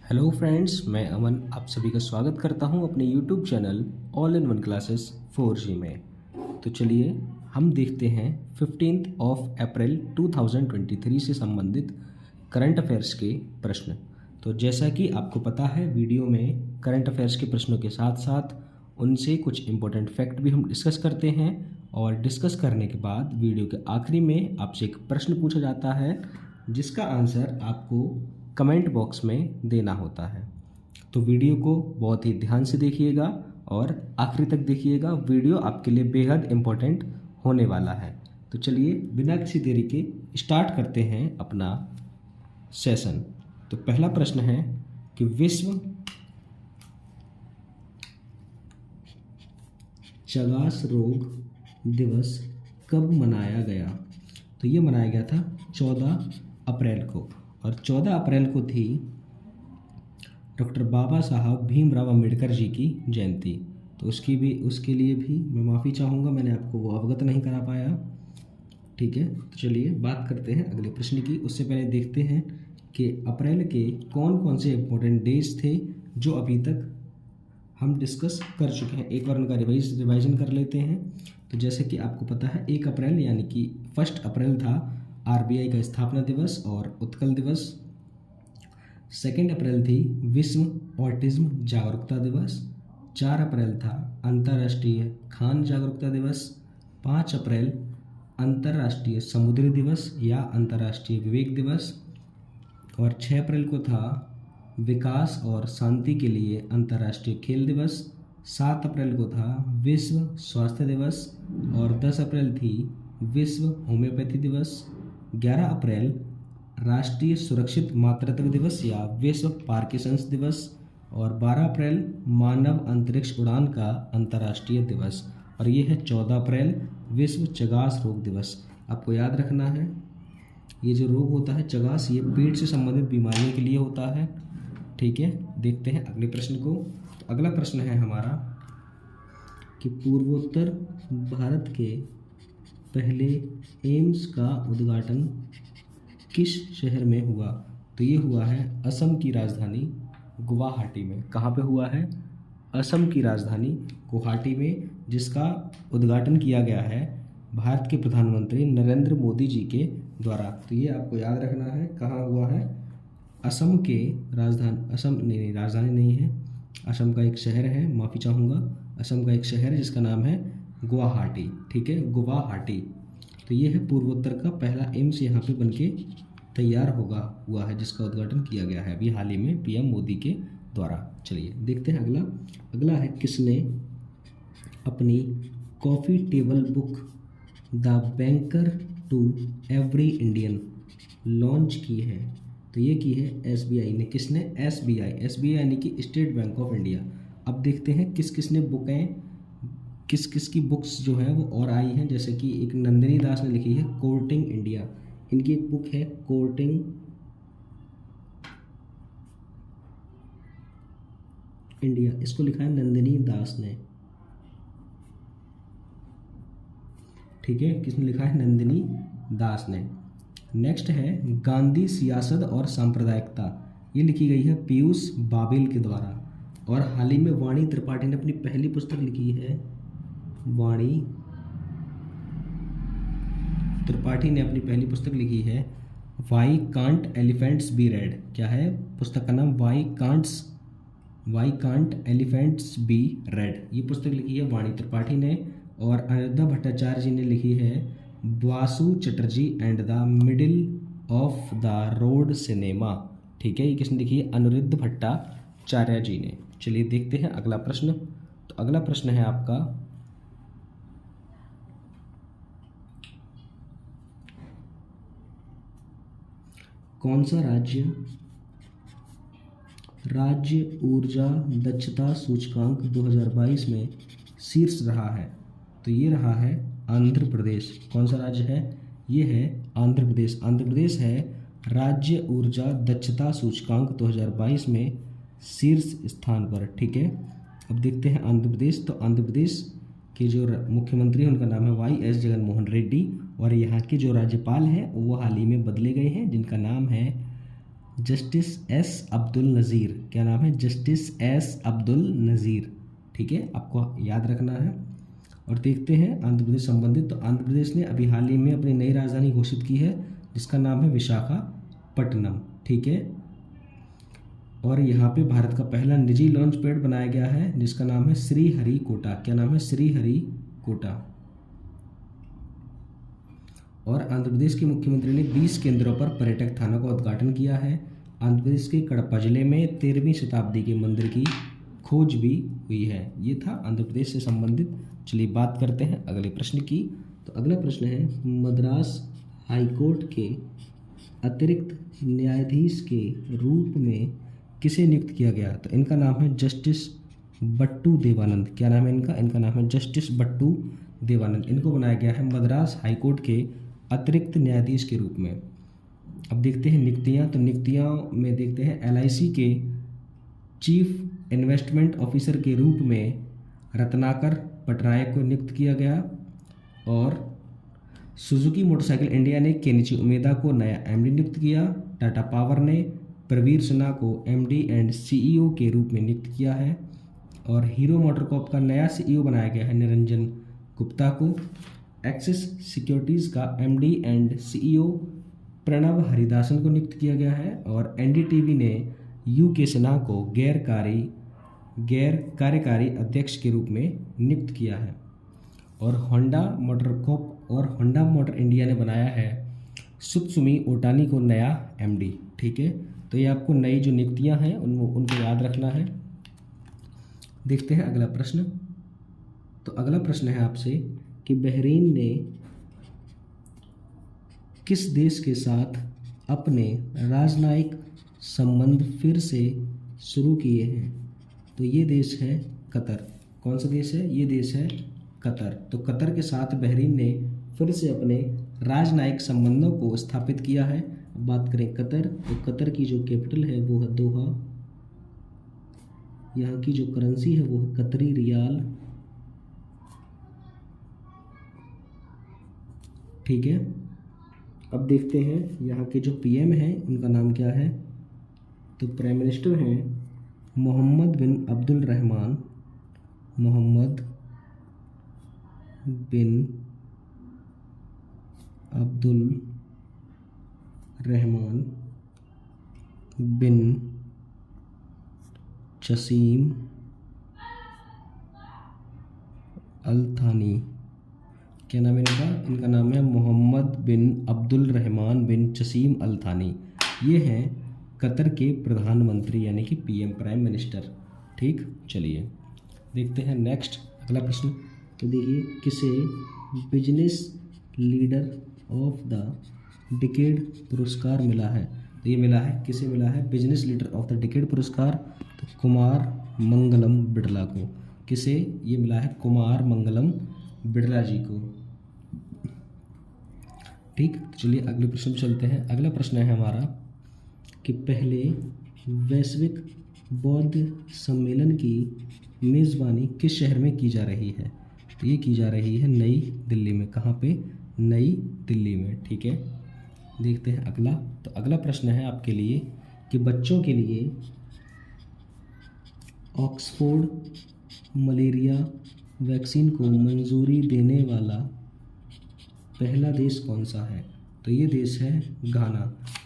Hello friends, मैं अमन आप सभी का स्वागत करता हूं अपने YouTube channel all in one classes 4G में। तो चलिए हम देखते हैं 15 अप्रैल 2023 से संबंधित करंट अफेयर्स के प्रश्न। तो जैसा कि आपको पता है, वीडियो में करंट अफेयर्स के प्रश्नों के साथ साथ उनसे कुछ इम्पोर्टेंट फैक्ट भी हम डिस्कस करते हैं, और डिस्कस करने के बाद वीडियो के आखिरी में आपसे एक प्रश्न पूछा जाता है जिसका आंसर आपको कमेंट बॉक्स में देना होता है। तो वीडियो को बहुत ही ध्यान से देखिएगा और आखिरी तक देखिएगा, वीडियो आपके लिए बेहद इम्पोर्टेंट होने वाला है। तो चलिए बिना किसी देरी के स्टार्ट करते हैं अपना सेशन। तो पहला प्रश्न है कि विश्व चगास रोग दिवस कब मनाया गया? तो ये मनाया गया था 14 अप्रैल को, और 14 अप्रैल को थी डॉक्टर बाबा साहब भीमराव अंबेडकर जी की जयंती। तो उसके लिए भी मैं माफ़ी चाहूँगा, मैंने आपको वो अवगत नहीं करा पाया। ठीक है, तो चलिए बात करते हैं अगले प्रश्न की। उससे पहले देखते हैं कि अप्रैल के कौन कौन से इम्पोर्टेंट डेज थे जो अभी तक हम डिस्कस कर चुके हैं। एक बार उनका रिवाइजन कर लेते हैं। तो जैसे कि आपको पता है, 1 अप्रैल यानी कि 1 अप्रैल था RBI का स्थापना दिवस और उत्कल दिवस। 2 अप्रैल थी विश्व ऑटिज्म जागरूकता दिवस। 4 अप्रैल था अंतर्राष्ट्रीय खान जागरूकता दिवस। 5 अप्रैल अंतर्राष्ट्रीय समुद्री दिवस या अंतर्राष्ट्रीय विवेक दिवस। और 6 अप्रैल को था विकास और शांति के लिए अंतर्राष्ट्रीय खेल दिवस। 7 अप्रैल को था विश्व स्वास्थ्य दिवस। और 10 अप्रैल थी विश्व होम्योपैथी दिवस। 11 अप्रैल राष्ट्रीय सुरक्षित मातृत्व दिवस या विश्व पार्किंसंस दिवस। और 12 अप्रैल मानव अंतरिक्ष उड़ान का अंतर्राष्ट्रीय दिवस। और ये है 14 अप्रैल विश्व चगास रोग दिवस। आपको याद रखना है, ये जो रोग होता है चगास, ये पेट से संबंधित बीमारियों के लिए होता है। ठीक है, देखते हैं अगले प्रश्न को। तो अगला प्रश्न है हमारा कि पूर्वोत्तर भारत के पहले एम्स का उद्घाटन किस शहर में हुआ? तो ये हुआ है असम की राजधानी गुवाहाटी में। कहाँ पे हुआ है? असम की राजधानी गुवाहाटी में, जिसका उद्घाटन किया गया है भारत के प्रधानमंत्री नरेंद्र मोदी जी के द्वारा। तो ये आपको याद रखना है, कहाँ हुआ है? असम के राजधानी, असम नहीं, राजधानी नहीं है, असम का एक शहर है, माफ़ी चाहूँगा, असम का एक शहर है जिसका नाम है गुवाहाटी। ठीक है, गुवाहाटी। तो ये है पूर्वोत्तर का पहला एम्स यहाँ पे बनके तैयार हुआ है, जिसका उद्घाटन किया गया है अभी हाल ही में PM मोदी के द्वारा। चलिए देखते हैं अगला है किसने अपनी coffee table book the banker to every Indian launch की है? तो ये की है SBI ने। किसने? SBI यानी कि स्टेट बैंक ऑफ इंडिया। अब देखते हैं किस किस ने बुकें, किस किस की बुक्स जो है वो और आई हैं। जैसे कि एक नंदिनी दास ने लिखी है कोर्टिंग इंडिया, इनकी एक बुक है कोर्टिंग इंडिया, इसको लिखा है नंदिनी दास ने। ठीक है, किसने लिखा है? नंदिनी दास ने। नेक्स्ट है गांधी सियासत और सांप्रदायिकता, ये लिखी गई है पीयूष बाबिल के द्वारा। और हाल ही में वाणी त्रिपाठी ने अपनी पहली पुस्तक लिखी है, वाणी त्रिपाठी ने अपनी पहली पुस्तक लिखी है why can't elephants be red. क्या है पुस्तक का नाम? Why can't elephants be red. ये पुस्तक लिखी है वाणी त्रिपाठी ने। और अनिरुद्ध भट्टाचार्य जी ने लिखी है Vasu Chatterjee and the middle of the road cinema. ठीक है, ये किसने लिखी है? अनिरुद्ध भट्टाचार्य जी ने। चलिए देखते हैं अगला प्रश्न। तो अगला प्रश्न है आपका कौन सा राज्य ऊर्जा दक्षता सूचकांक 2022 में शीर्ष रहा है? तो ये रहा है आंध्र प्रदेश। कौन सा राज्य है? ये है आंध्र प्रदेश। आंध्र प्रदेश है राज्य ऊर्जा दक्षता सूचकांक 2022 में शीर्ष स्थान पर। ठीक है, अब देखते हैं आंध्र प्रदेश। तो आंध्र प्रदेश के जो मुख्यमंत्री हैं उनका नाम है YS जगनमोहन रेड्डी, और यहाँ के जो राज्यपाल हैं वो हाल ही में बदले गए हैं, जिनका नाम है जस्टिस एस अब्दुल नज़ीर। क्या नाम है? Justice S Abdul Nazeer. ठीक है, आपको याद रखना है। और देखते हैं आंध्र प्रदेश संबंधित। तो आंध्र प्रदेश ने अभी हाल ही में अपनी नई राजधानी घोषित की है, जिसका नाम है विशाखापट्टनम। ठीक है, और यहाँ पे भारत का पहला निजी लॉन्च पैड बनाया गया है, जिसका नाम है श्रीहरिकोटा। क्या नाम है? श्रीहरिकोटा। और आंध्र प्रदेश के मुख्यमंत्री ने 20 केंद्रों पर पर्यटक थानों का उद्घाटन किया है। आंध्र प्रदेश के कड़प्पा जिले में 13वीं शताब्दी के मंदिर की खोज भी हुई है। ये था आंध्र प्रदेश से संबंधित। चलिए बात करते हैं अगले प्रश्न की। तो अगला प्रश्न है, मद्रास हाईकोर्ट के अतिरिक्त न्यायाधीश के रूप में किसे नियुक्त किया गया? तो इनका नाम है जस्टिस बट्टू देवानंद। क्या नाम है इनका? इनका नाम है जस्टिस बट्टू देवानंद। इनको बनाया गया है मद्रास हाईकोर्ट के अतिरिक्त न्यायाधीश के रूप में। अब देखते हैं नियुक्तियां। तो नियुक्तियां में देखते हैं LIC के चीफ इन्वेस्टमेंट ऑफिसर के रूप में रत्नाकर पटनायक को नियुक्त किया गया। और सुजुकी मोटरसाइकिल इंडिया ने केनिची उमेदा को नया MD नियुक्त किया। टाटा पावर ने प्रवीर सिन्हा को MD एंड CEO के रूप में नियुक्त किया है। और हीरो मोटरकॉर्प का नया CEO बनाया गया है निरंजन गुप्ता को। एक्सिस सिक्योरिटीज़ का MD and CEO Pranav Haridasan को नियुक्त किया गया है। और NDTV ने UK सिन्हा को गैर कार्यकारी अध्यक्ष के रूप में नियुक्त किया है। और होंडा मोटरकॉर्प और होंडा मोटर इंडिया ने बनाया है सुत्सुमी ओटानी को नया MD। ठीक है, तो ये आपको नई जो नियुक्तियां हैं उनको याद रखना है। देखते हैं अगला प्रश्न। तो अगला प्रश्न है आपसे कि बहरीन ने किस देश के साथ अपने राजनयिक संबंध फिर से शुरू किए हैं? तो ये देश है कतर। कौन सा देश है? ये देश है कतर। तो कतर के साथ बहरीन ने फिर से अपने राजनयिक संबंधों को स्थापित किया है। अब बात करें कतर, तो कतर की जो कैपिटल है वो है दोहा। यहाँ की जो करेंसी है वो है कतरी रियाल। ठीक है, अब देखते हैं यहाँ के जो PM हैं उनका नाम क्या है। तो प्राइम मिनिस्टर हैं मोहम्मद बिन अब्दुल रहमान। मोहम्मद बिन अब्दुल रहमान बिन जसीम अल थानी। क्या नाम है इनका? इनका नाम है मोहम्मद बिन अब्दुल रहमान बिन जसीम अल थानी। ये हैं कतर के प्रधानमंत्री यानी कि PM प्राइम मिनिस्टर। ठीक, चलिए देखते हैं नेक्स्ट अगला प्रश्न। तो देखिए, किसे business leader of the decade पुरस्कार मिला है? तो ये मिला है, किसे मिला है business leader of the decade पुरस्कार? तो कुमार मंगलम बिड़ला को। किसे ये मिला है? कुमार मंगलम बिड़ला जी को। ठीक, तो चलिए अगले प्रश्न पर चलते हैं। अगला प्रश्न है हमारा कि पहले वैश्विक बौद्ध सम्मेलन की मेज़बानी किस शहर में की जा रही है? तो ये की जा रही है नई दिल्ली में। कहाँ पे? नई दिल्ली में। ठीक है, देखते हैं अगला। तो अगला प्रश्न है आपके लिए कि बच्चों के लिए ऑक्सफोर्ड मलेरिया वैक्सीन को मंजूरी देने वाला पहला देश कौन सा है? तो ये देश है घाना।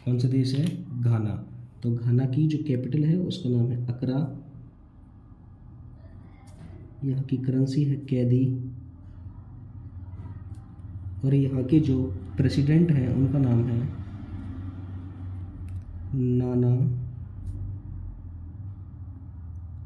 कौन सा देश है? घाना। तो घाना की जो कैपिटल है उसका नाम है अक्रा। यहाँ की करेंसी है कैदी। और यहाँ के जो प्रेसिडेंट हैं उनका नाम है नाना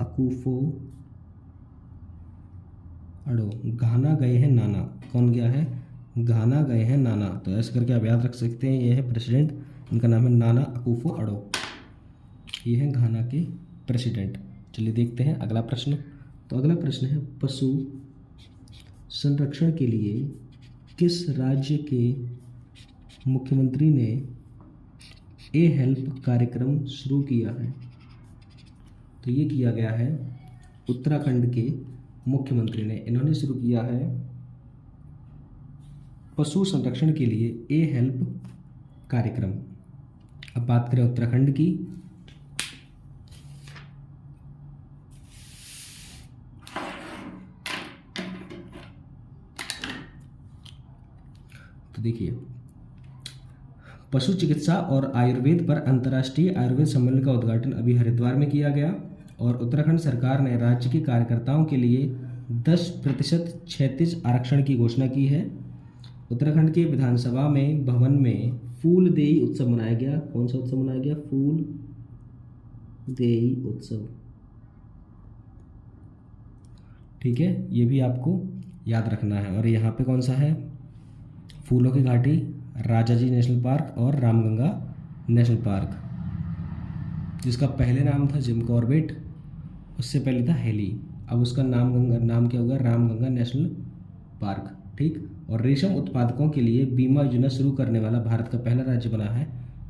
अकुफो अडो। घाना गए हैं नाना। कौन गया है? घाना गए हैं नाना। तो ऐसे करके आप याद रख सकते हैं। ये है प्रेसिडेंट, इनका नाम है नाना अकुफो अडो। ये हैं घाना के प्रेसिडेंट। चलिए देखते हैं अगला प्रश्न। तो अगला प्रश्न है पशु संरक्षण के लिए किस राज्य के मुख्यमंत्री ने हेल्प कार्यक्रम शुरू किया है? तो ये किया गया है उत्तराखंड के मुख्यमंत्री ने। इन्होंने शुरू किया है पशु संरक्षण के लिए हेल्प कार्यक्रम। अब बात करें उत्तराखंड की, तो देखिए पशु चिकित्सा और आयुर्वेद पर अंतर्राष्ट्रीय आयुर्वेद सम्मेलन का उद्घाटन अभी हरिद्वार में किया गया और उत्तराखंड सरकार ने राज्य के कार्यकर्ताओं के लिए 10% क्षैतिज आरक्षण की घोषणा की है। उत्तराखंड के विधानसभा में भवन में फूल देई उत्सव मनाया गया। कौन सा उत्सव मनाया गया? फूल देई उत्सव। ठीक है, ये भी आपको याद रखना है। और यहाँ पे कौन सा है? फूलों की घाटी, राजाजी नेशनल पार्क और रामगंगा नेशनल पार्क, जिसका पहले नाम था जिम कॉर्बेट, उससे पहले था हेली, अब उसका नाम क्या होगा? Ramganga national park. ठीक। और रेशम उत्पादकों के लिए बीमा योजना शुरू करने वाला भारत का पहला राज्य बना है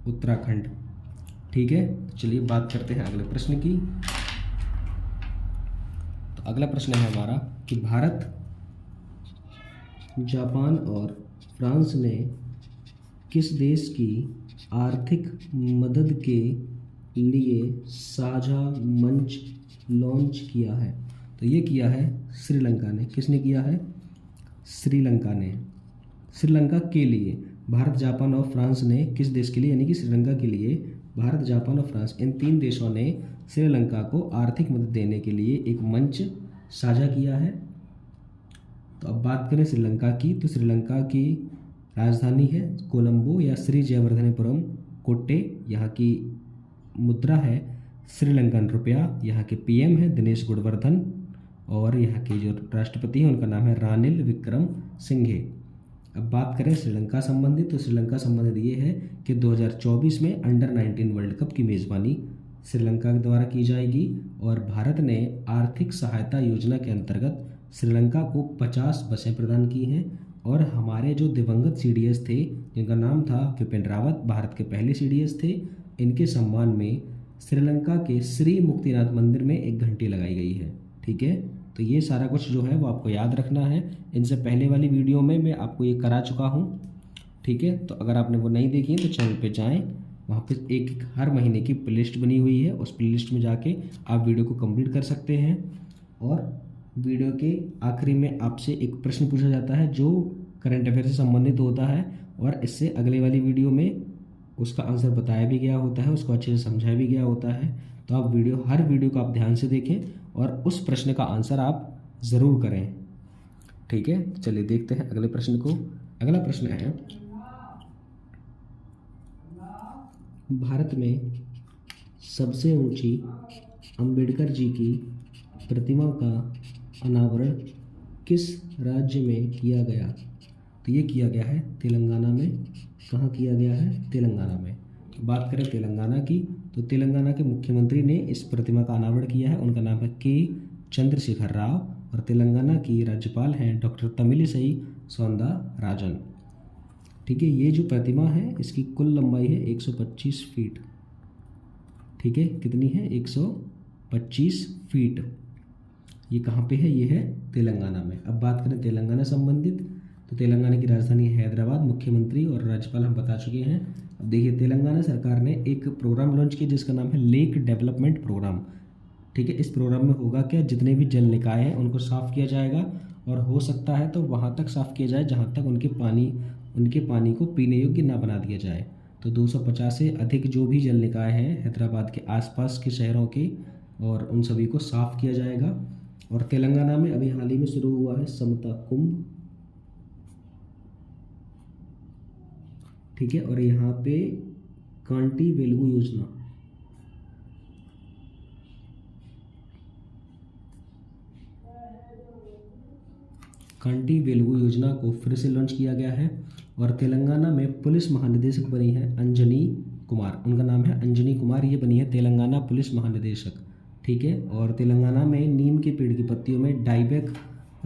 उत्तराखंड। ठीक है, तो चलिए बात करते हैं अगले प्रश्न की। तो अगला प्रश्न है हमारा कि भारत, जापान और फ्रांस ने किस देश की आर्थिक मदद के लिए साझा मंच लॉन्च किया है? तो ये किया है श्रीलंका ने। किसने किया है? श्रीलंका ने। श्रीलंका के लिए भारत, जापान और फ्रांस ने किस देश के लिए, यानी कि श्रीलंका के लिए भारत, जापान और फ्रांस, इन 3 देशों ने श्रीलंका को आर्थिक मदद देने के लिए एक मंच साझा किया है। तो अब बात करें श्रीलंका की, तो श्रीलंका की राजधानी है कोलंबो या श्री जयवर्धनेपुरम कोट्टे। यहाँ की मुद्रा है श्रीलंकन रुपया। यहाँ के पीएम है दिनेश गुणवर्धन और यहाँ के जो राष्ट्रपति हैं उनका नाम है रानिल विक्रम सिंघे। अब बात करें श्रीलंका संबंधित, तो श्रीलंका संबंधित ये है कि 2024 में अंडर-19 वर्ल्ड कप की मेज़बानी श्रीलंका के द्वारा की जाएगी और भारत ने आर्थिक सहायता योजना के अंतर्गत श्रीलंका को 50 बसें प्रदान की हैं। और हमारे जो दिवंगत CDS थे, जिनका नाम था विपिन रावत, भारत के पहले CDS थे, इनके सम्मान में श्रीलंका के श्री मुक्तिनाथ मंदिर में एक घंटी लगाई गई है। ठीक है, तो ये सारा कुछ जो है वो आपको याद रखना है। इनसे पहले वाली वीडियो में मैं आपको ये करा चुका हूँ। ठीक है, तो अगर आपने वो नहीं देखी है तो चैनल पे जाएं, वहाँ पे एक हर महीने की प्लेलिस्ट बनी हुई है, उस प्लेलिस्ट में जाके आप वीडियो को कंप्लीट कर सकते हैं। और वीडियो के आखिरी में आपसे एक प्रश्न पूछा जाता है जो करंट अफेयर से संबंधित होता है और इससे अगले वाली वीडियो में उसका आंसर बताया भी गया होता है, उसको अच्छे से समझाया भी गया होता है। तो आप हर वीडियो को आप ध्यान से देखें और उस प्रश्न का आंसर आप ज़रूर करें। ठीक है, चलिए देखते हैं अगले प्रश्न को। अगला प्रश्न है, भारत में सबसे ऊंची अंबेडकर जी की प्रतिमा का अनावरण किस राज्य में किया गया? तो ये किया गया है तेलंगाना में। कहाँ किया गया है? तेलंगाना में। बात करें तेलंगाना की, तो तेलंगाना के मुख्यमंत्री ने इस प्रतिमा का अनावरण किया है। उनका नाम है के चंद्रशेखर राव और तेलंगाना की राज्यपाल हैं डॉक्टर तमिलिसई सौंदरराजन। ठीक है, ये जो प्रतिमा है इसकी कुल लंबाई है 125 फीट। ठीक है, कितनी है? 125 फीट। ये कहाँ पे है? ये है तेलंगाना में। अब बात करें तेलंगाना संबंधित, तो तेलंगाना की राजधानी है हैदराबाद। मुख्यमंत्री और राज्यपाल हम बता चुके हैं। अब देखिए, तेलंगाना सरकार ने एक प्रोग्राम लॉन्च किया जिसका नाम है लेक डेवलपमेंट प्रोग्राम। ठीक है, इस प्रोग्राम में होगा क्या? जितने भी जल निकाय हैं उनको साफ़ किया जाएगा और हो सकता है तो वहाँ तक साफ़ किया जाए जहाँ तक उनके पानी को पीने योग्य ना बना दिया जाए। तो 250 से अधिक जो भी जल निकाय हैं हैदराबाद के आसपास के शहरों के, और उन सभी को साफ़ किया जाएगा। और तेलंगाना में अभी हाल ही में शुरू हुआ है समता कुंभ। ठीक है, और यहाँ पे कांटी वेलुगु योजना, कांटी वेलुगु योजना को फिर से लॉन्च किया गया है। और तेलंगाना में पुलिस महानिदेशक बनी है अंजनी कुमार। उनका नाम है अंजनी कुमार, ये बनी है तेलंगाना पुलिस महानिदेशक। ठीक है, और तेलंगाना में नीम के पेड़ की पत्तियों में डाईबैक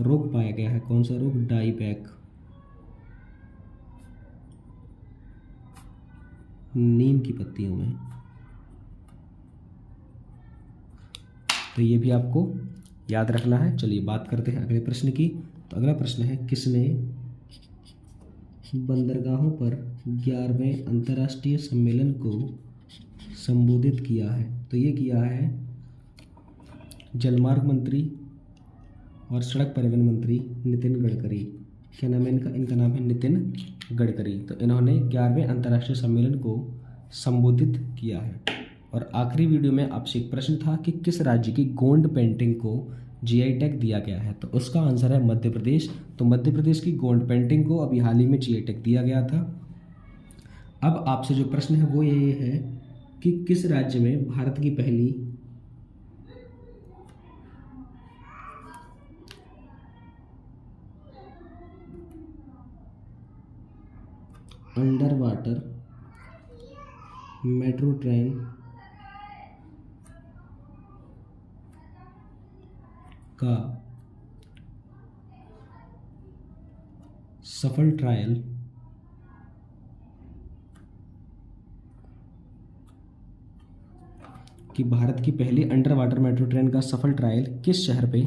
रोग पाया गया है। कौन सा रोग? डाईबैक। नीम की पत्तियों में। तो ये भी आपको याद रखना है। चलिए बात करते हैं अगले प्रश्न की। तो अगला प्रश्न है, किसने बंदरगाहों पर 11वें अंतर्राष्ट्रीय सम्मेलन को संबोधित किया है? तो ये किया है जलमार्ग मंत्री और सड़क परिवहन मंत्री नितिन गडकरी। क्या नाम है इनका? इनका नाम है नितिन गडकरी। तो इन्होंने 11वें अंतर्राष्ट्रीय सम्मेलन को संबोधित किया है। और आखिरी वीडियो में आपसे एक प्रश्न था कि किस राज्य की गोंड पेंटिंग को जीआई टैग दिया गया है? तो उसका आंसर है मध्य प्रदेश। तो मध्य प्रदेश की गोंड पेंटिंग को अभी हाल ही में जीआई टैग दिया गया था। अब आपसे जो प्रश्न है वो ये है कि किस राज्य में भारत की पहली अंडर वाटर मेट्रो ट्रेन का सफल ट्रायल कि भारत की पहली अंडर वाटर मेट्रो ट्रेन का सफल ट्रायल किस शहर पे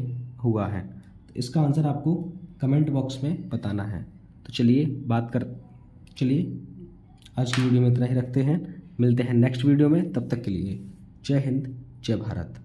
हुआ है? तो इसका आंसर आपको कमेंट बॉक्स में बताना है। तो चलिए आज की वीडियो में इतना ही रखते हैं। मिलते हैं नेक्स्ट वीडियो में, तब तक के लिए जय हिंद जय भारत।